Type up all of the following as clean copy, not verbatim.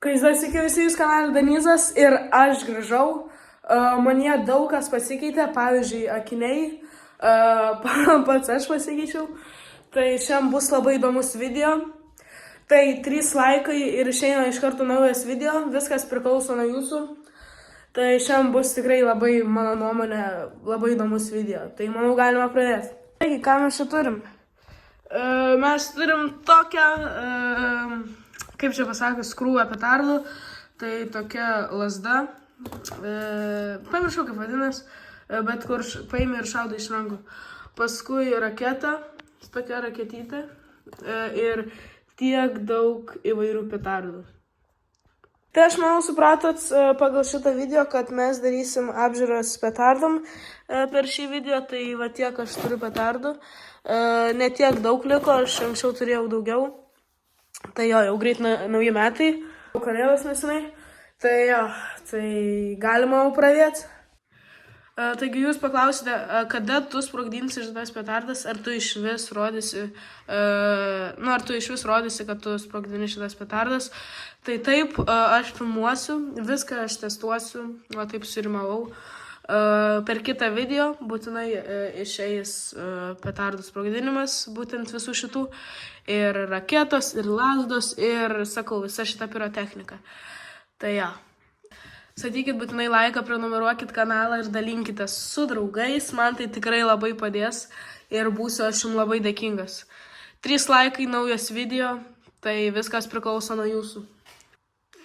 Kai sveiki visi jūs kanale Danizas ir aš grįžau, manyje daug kas pasikeitė, pavyzdžiui, akiniai, pats aš pasikeičiau, tai šiandien bus labai įdomus video, tai 3 laikai ir išeina iš karto naujas video, viskas priklauso nuo jūsų, tai šiandien bus tikrai labai, mano nuomonė, labai įdomus video, tai manau galima pradėti. Taigi, ką mes čia turim? Mes turim tokią, kaip čia pasakius, krūvą petardų, tai tokia lazda, pamiršau kaip vadinas, bet kur paimi ir šaudai iš rankų. Paskui raketa, tokia raketytė ir tiek daug įvairių petardų. Tai aš manau supratot pagal šitą video, kad mes darysim apžiūras petardom per šį video, tai va tiek aš turiu petardų. Ne tiek daug liko, aš anksčiau turėjau daugiau. Tai jo, jau greit nauji metai, kalėdos nesenai. Tai jo, tai galima jau pradėti. Taigi jūs paklausite, kada tu sprogdinsi šitas petardas, ar tu iš vis rodysi, kad tu sprogdini šitas petardas. Tai taip, aš filmuosiu, viską aš testuosiu, va taip surimavau. Per kitą video būtinai išeis petardų sprogdinimas, būtent visų šitų, ir raketos, ir lazdos, ir, sakau, visa šita pirotechnika. Tai ja. Sakykit būtinai laiką, prenumeruokit kanalą ir dalinkitės su draugais, man tai tikrai labai padės ir būsiu aš jums labai dėkingas. 3 laikai, naujas video, tai viskas priklauso nuo jūsų.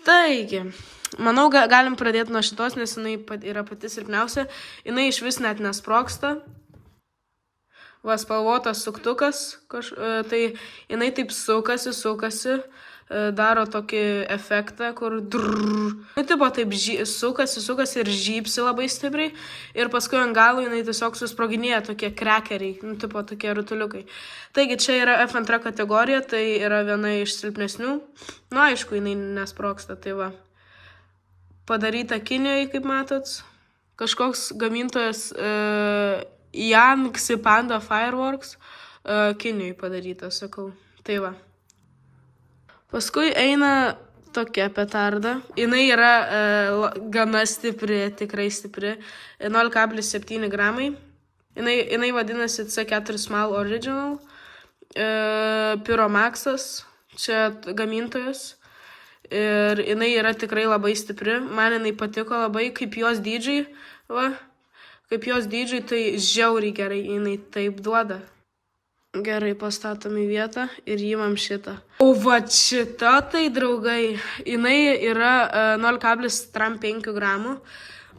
Taigi, manau, galim pradėti nuo šitos, nes jinai yra pati silpniausia. Jinai iš vis net nesprogsta. Va, spalvotas suktukas, tai jinai taip sukasi, daro tokį efektą, kur tipo taip sukasi ir žypsi labai stipriai. Ir paskui ant galo jinai tiesiog susproginėja tokie krekeriai, tipo tokie rutuliukai. Taigi čia yra F2 kategorija, tai yra viena iš silpnesnių. Nu, aišku, jinai nesprogsta, tai va. Padaryta Kinijoje, kaip matot. Kažkoks gamintojas Yangtze Panda Fireworks Kinijoje padaryta, sakau. Tai va. Paskui eina tokia petarda. Jinai yra gana stipri, tikrai stipri. 0,7 gramai. Jinai vadinasi C4 Small Original. Pyromaxas. Čia gamintojas. Ir jinai yra tikrai labai stipri. Man jinai patiko labai, kaip jos dydžiai. Va. Kaip jos dydžiai, tai žiauriai gerai jinai taip duoda. Gerai, pastatom į vietą ir įimam šitą. O va šita, tai draugai, jinai yra 0,5 gramų,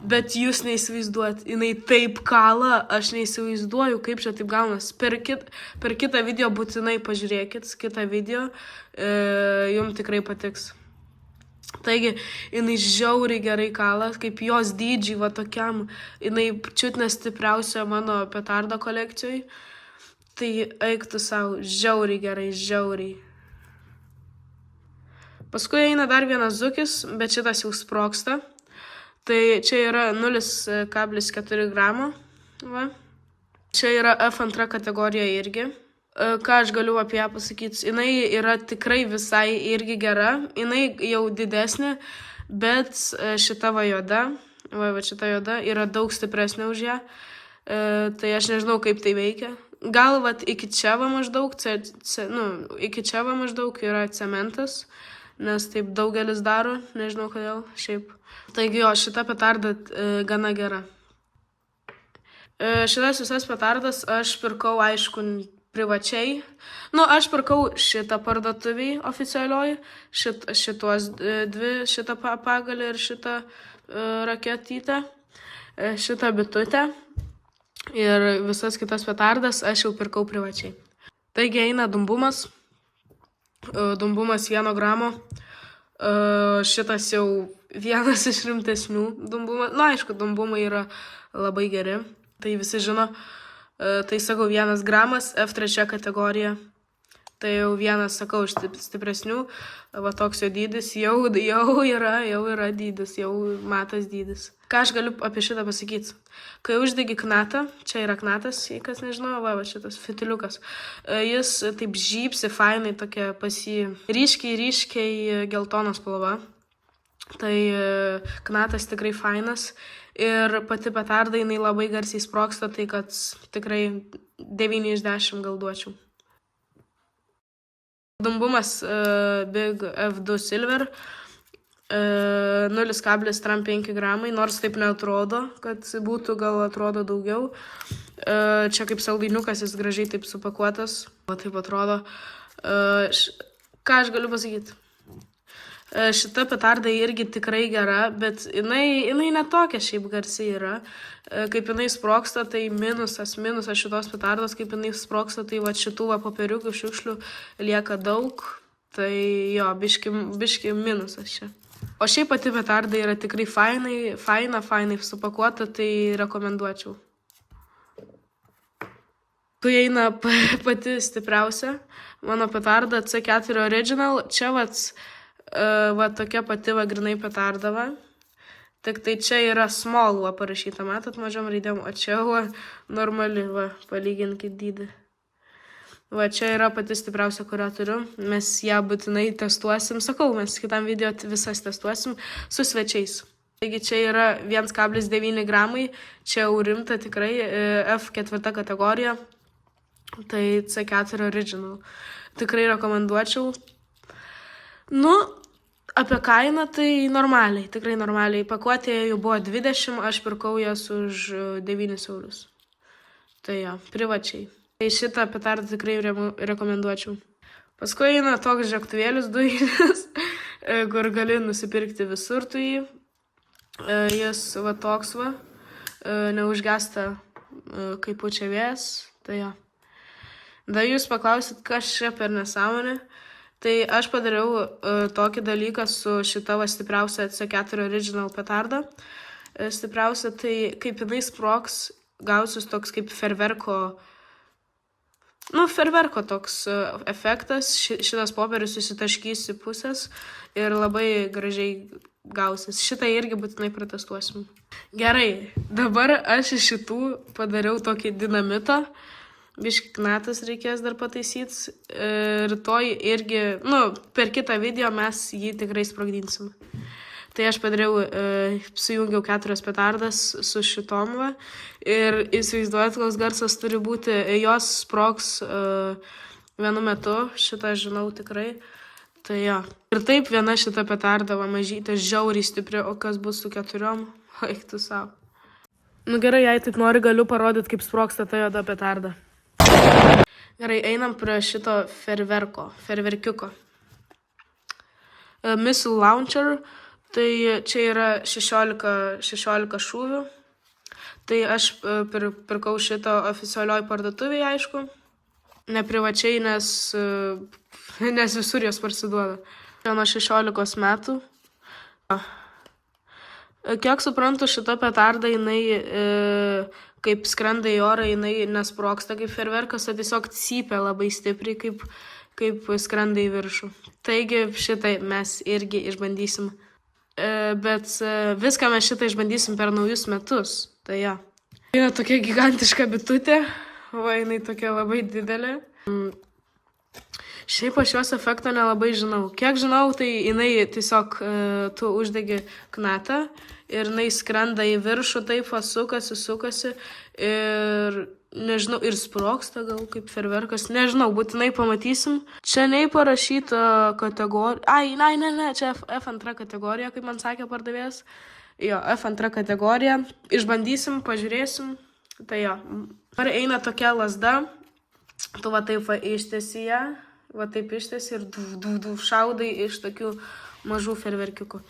bet jūs neįsivaizduojat, jinai taip kala, aš neįsivaizduoju, kaip čia taip gaunas. Per kitą video būtinai pažiūrėkit, kitą video, jums tikrai patiks. Taigi, jinai žiauriai gerai kala, kaip jos dydžiai, va tokiam, jinai čiut nestipriausia mano petardo kolekcijai. Tai eiktų savo, žiauriai gerai, žiauriai. Paskui eina dar vienas zukis, bet šitas jau sprogsta. Tai čia yra 0,4 gramo. Va. Čia yra F2 kategorija irgi. Ką aš galiu apie ją pasakyti? Jinai yra tikrai visai irgi gera. Jinai jau didesnė, bet šita va juoda, šita juoda yra daug stipresnė už ją. Tai aš nežinau, kaip tai veikia. Gal vat iki čia va maždaug, iki čia va maždaug yra cementas, nes taip daugelis daro, nežinau kodėl, šiaip. Taigi jo, šita petarda gana gera. Šitas visas petardas aš pirkau, aišku, privačiai. Nu, aš pirkau šitą parduotuvį oficialioj, šitos dvi, šitą pagalį ir šitą raketytę, šitą bitutę. Ir visas kitas petardas aš jau pirkau privačiai. Taigi eina dumbumas. Dumbumas 1 gramo. Šitas jau vienas iš rimtesnių dumbumų. Na, aišku, dumbumai yra labai geri. Tai visi žino. Tai sakau, 1 gramas, F3 kategorija. Tai jau vienas, sakau, iš stipresnių. Va toks jo dydis. Jau yra dydis, jau matas dydis. Ką aš galiu apie šitą pasakyti? Kai uždegi knatą, čia yra knatas, jei kas nežinau, va šitas fitiliukas, jis taip žypsi fainai, tokia ryškiai geltonos spalva. Tai knatas tikrai fainas ir pati petarda jinai labai garsiai sprogsta, tai kad tikrai 9 iš 10 gal duočiau. Dumbumas Big F2 Silver 0,35 gramai, nors taip neatrodo, kad būtų, gal atrodo daugiau. Čia kaip saldainiukas jis gražiai taip supakuotas, o taip atrodo. Ką aš galiu pasakyti? Šita petarda irgi tikrai gera, bet jinai netokia šiaip garsiai yra. Kaip jinai sprogsta, tai minusas šitos petardos, kaip jinai sprogsta, tai va šitų popieriukų šiukšlių lieka daug, tai jo, biški minusas čia. O šiaip pati petarda yra tikrai fainai supakuota, tai rekomenduočiau. Kai eina pati stipriausia, mano petarda C4 Original, čia va tokia pati grinai petarda va. Tik tai čia yra small parašyta, matot, mažom raidėm, o čia normali, palyginkit dydį. Va čia yra pati stipriausia, kurią turiu, mes ją būtinai testuosim, sakau, mes kitam video visas testuosim su svečiais. Taigi čia yra 1,9 gramai, čia jau rimta tikrai, F4 kategorija, tai C4 Original. Tikrai rekomenduočiau. Nu, apie kainą tai normaliai, tikrai normaliai. Pakuotėje jų buvo 20, aš pirkau jas už 9 eurus. Tai jo, privačiai. Tai šitą petardą tikrai rekomenduočiau. Paskui eina toks žiebtuvėlis dujinis, kur gali nusipirkti visur tu jį. Jis va toks va, neužgesta kaip pučia vėjas. Tai jo. Da jūs paklausit, kas čia per nesąmonė. Tai aš padariau tokį dalyką su šita stipriausia C4 Original petarda. Stipriausia, tai kaip jinai sprogs, gausis toks kaip ferverko toks efektas. Šitas popierius susitaškys į pusės ir labai gražiai gausis. Šitą irgi būtinai protestuosim. Gerai, dabar aš iš šitų padariau tokį dinamitą. Biški knatas reikės dar pataisyti. Rytoj irgi, per kitą video mes jį tikrai sprogdinsim. Tai aš padariau, sujungiau 4 petardas su šitom va. Ir įsivaizduojat, koks garsas turi būti. Jos sprogs vienu metu, šitą žinau tikrai. Tai jo. Ir taip viena šita petarda va mažytė, žiauriai stipri, o kas bus su 4? Eik tu savo. Nu gerai, jei taip nori, galiu parodyti, kaip sprogsta ta juoda petarda. Gerai, einam prie šito ferverkiuko. Missile Launcher, tai čia yra 16 šūvių. Tai aš pirkau šito oficialioj parduotuvėje, aišku. Neprivačiai, nes visur jos parsiduoda. Čia nuo 16 metų. Kiek suprantu, šita petarda, jinai kaip skrenda į orą, jinai nesprogsta kaip ferverkas, o tiesiog cypia labai stipriai, kaip skrenda į viršų. Taigi šitai mes irgi išbandysim. Bet viską mes šitą išbandysim per naujus metus. Tai ja. Yra tokia gigantiška bitutė, va jinai tokia labai didelė. Šiaip aš jos efektą nelabai žinau. Kiek žinau, tai jinai tiesiog tu uždegi knatą ir jinai skrenda į viršų, taip sukasi ir nežinau, ir sprogsta gal kaip ferverkas, nežinau, būtinai pamatysim. Čia nei parašyta kategorija, ne, čia F2 kategorija, kaip man sakė pardavėjas. Jo, F2 kategorija, išbandysim, pažiūrėsim, tai jo. Dabar eina tokia lazda, tu va taip ištiesi ją, va taip ištiesi ir šaudai iš tokių mažų ferverkiukų.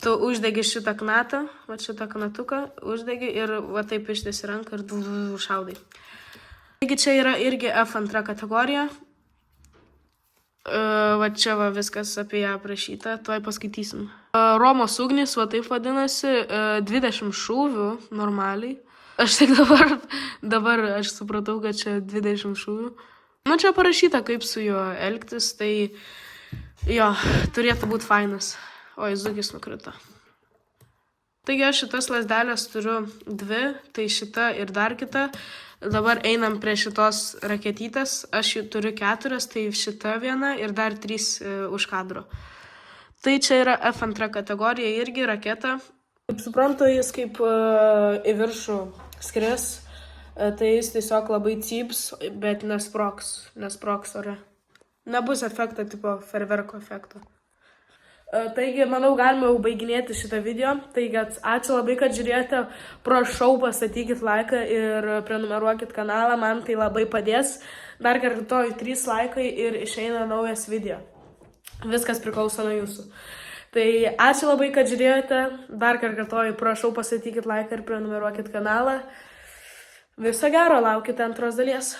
Tu uždegi šitą knatą, va šitą knatuką, uždegi ir va taip ištiesi ranką ir šaudai. Taigi čia yra irgi F2 kategorija. Va čia va viskas apie ją aprašyta, tuoj paskaitysim. Romos ugnis, va taip vadinasi, 20 šūvių normaliai. Aš tik dabar aš supratau, kad čia 20 šūvių. Nu čia parašyta, kaip su juo elgtis, tai jo, turėtų būti fainas. Oi, zugis nukrito. Taigi aš šitas lazdelės turiu 2, tai šita ir dar kita. Dabar einam prie šitos raketytės. Aš jų turiu 4, tai šita viena ir dar 3 už kadro. Tai čia yra F2 kategorija, irgi raketa. Kaip suprantu, jis kaip į viršų skris, tai jis tiesiog labai cyps, bet nesproks ore. Nebus efekto, tipo ferverko efekto. Taigi, manau, galime jau baiginėti šitą video. Taigi, ačiū labai, kad žiūrėjote. Prašau, pastatykit laiką ir prenumeruokit kanalą, man tai labai padės. Dar kartuoju, 3 laikai ir išeina naujas video. Viskas priklauso nuo jūsų. Tai ačiū labai, kad žiūrėjote. Dar kartuoju, prašau, pastatykit laiką ir prenumeruokit kanalą. Viso gero, laukite antros dalies.